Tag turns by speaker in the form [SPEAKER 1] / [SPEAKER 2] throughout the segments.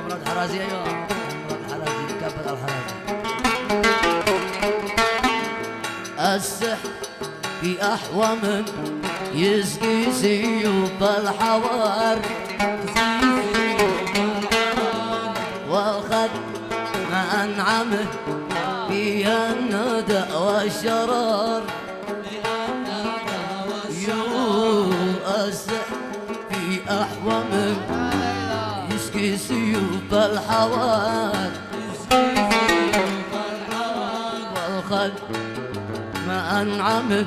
[SPEAKER 1] مراد حرازي. ايوه مراد حرازي كابل الحرازي. السحر في أحوام يسقي سيوف الحوار، والخد مع أنعمه فيها الندى والشرار. السحر في أحوام يسقي سيوف الحوار، والخد مع أنعمه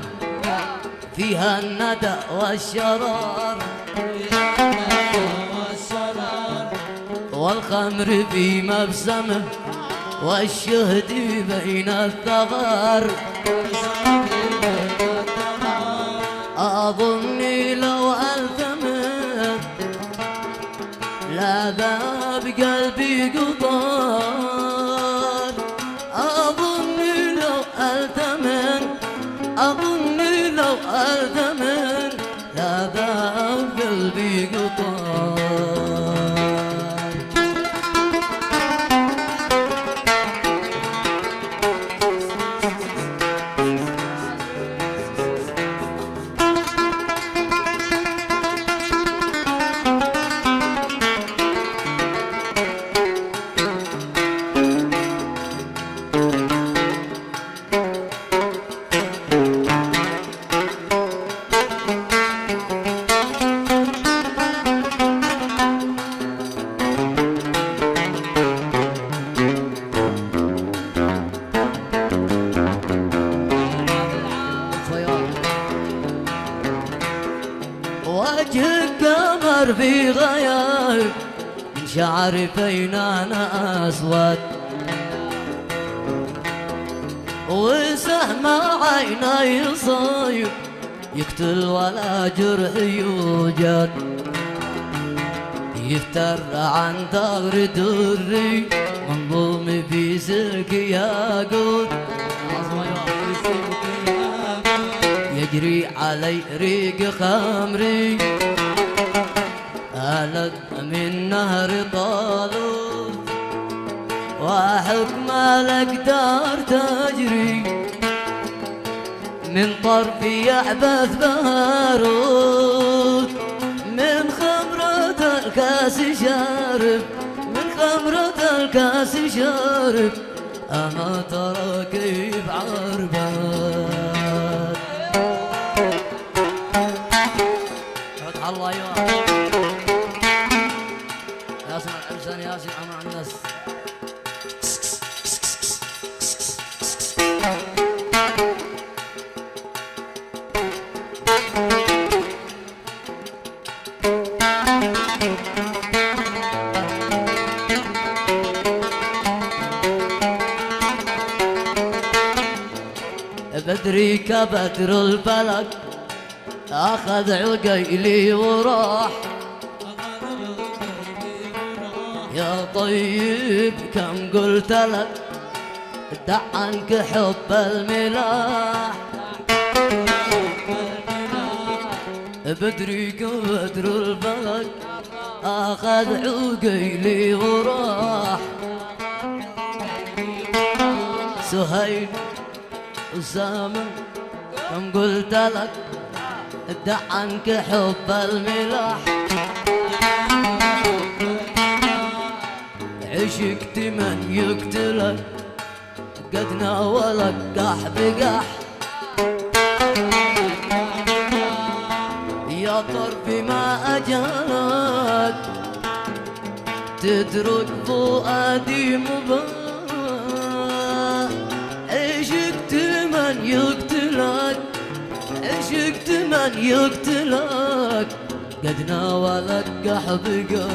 [SPEAKER 1] فيها الندى والشرار، والخمر في مبسمه والشهد بين الثغار. أظني لو ألتمت لا ذاب قلبي قطار. أظني لو ألتمت، أظني لو ألتمت لا ذاب قلبي قطار. وجهك قمر في غياب من شعر فينان أسود، وسهم عيني صايب يقتل ولا جرح يوجد. يفتر عن ثغر دري منظوم في سلك ياقوت، يجري علي ريق خمري ألد من نهر طالوت، وحكم الأقدار تجري من طرفي يعبث بارود. من خمرة الكاس شارب، من خمرة الكاس شارب، أما ترى كيف عربان. فتح الله يا ياسين الحسين، ياسين أمع الناس. بدري كبدر الفلك أخذ عقيلي وراح. يا طيب كم قلت لك دع عنك حب الملاح. بدري كبدر الفلك أخذ عقيلي وراح. سهيل أسامة كم قلت لك دع عنك حب الملاح. عشقت من يقتلك قد ناولك قح بقح. يا طرفي ما أجلك تترك فؤادي مباح. عشقت من يقتلك، عشقت من يقتلك قد ناولك قح بقح.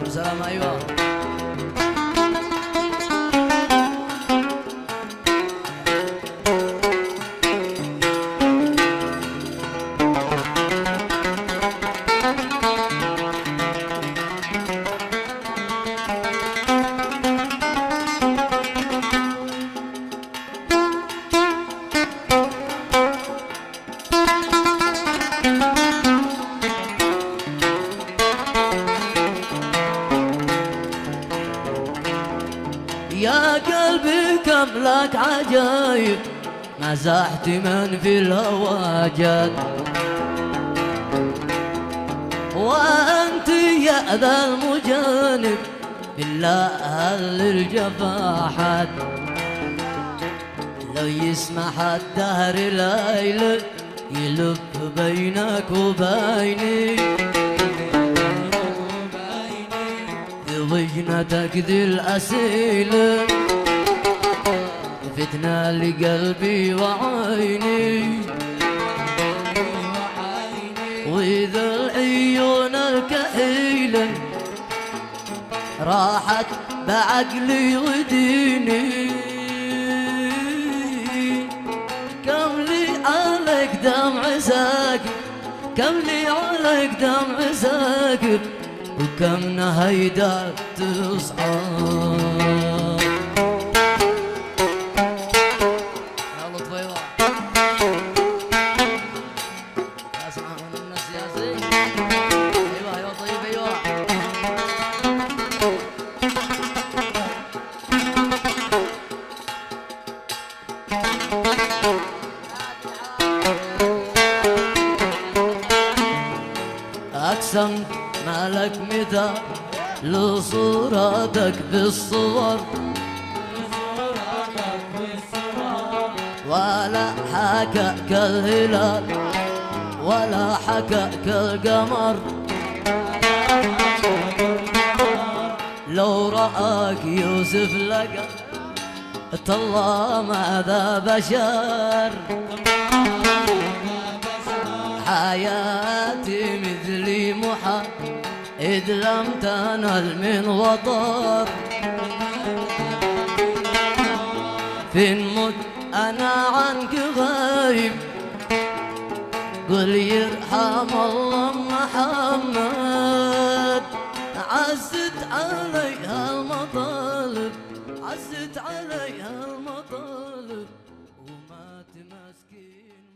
[SPEAKER 1] سلام أيوة. يا قلبي كم لك عجايب مزحت من في الهوى جاد، وأنت يا ذا المجانب بالله هل الجفا حد، لو يسمح الدهر ليلة يلف بينك وبيني، في ضجنتك ذي الأسيلة فتنة لقلبي وعيني، وإذا العيون الكحيلة راحت بعقلي وديني، كم لي عليك دمع ساكت، كم لي عليك دمع ساكت، وكم نهيدك تصعد. أقسم مالك مثال لصورتك بالصور، ولا حكاك الهلال ولا حكاك القمر، لو رآك يوسف لقى الله ماذا بشر، حياتي مثلي محال إذ لم تنل من وطر، فين مت أنا عنك غايب قل يرحم الله محمد، عزت عليها المطالب عزت عليها المطالب ومات مسكين.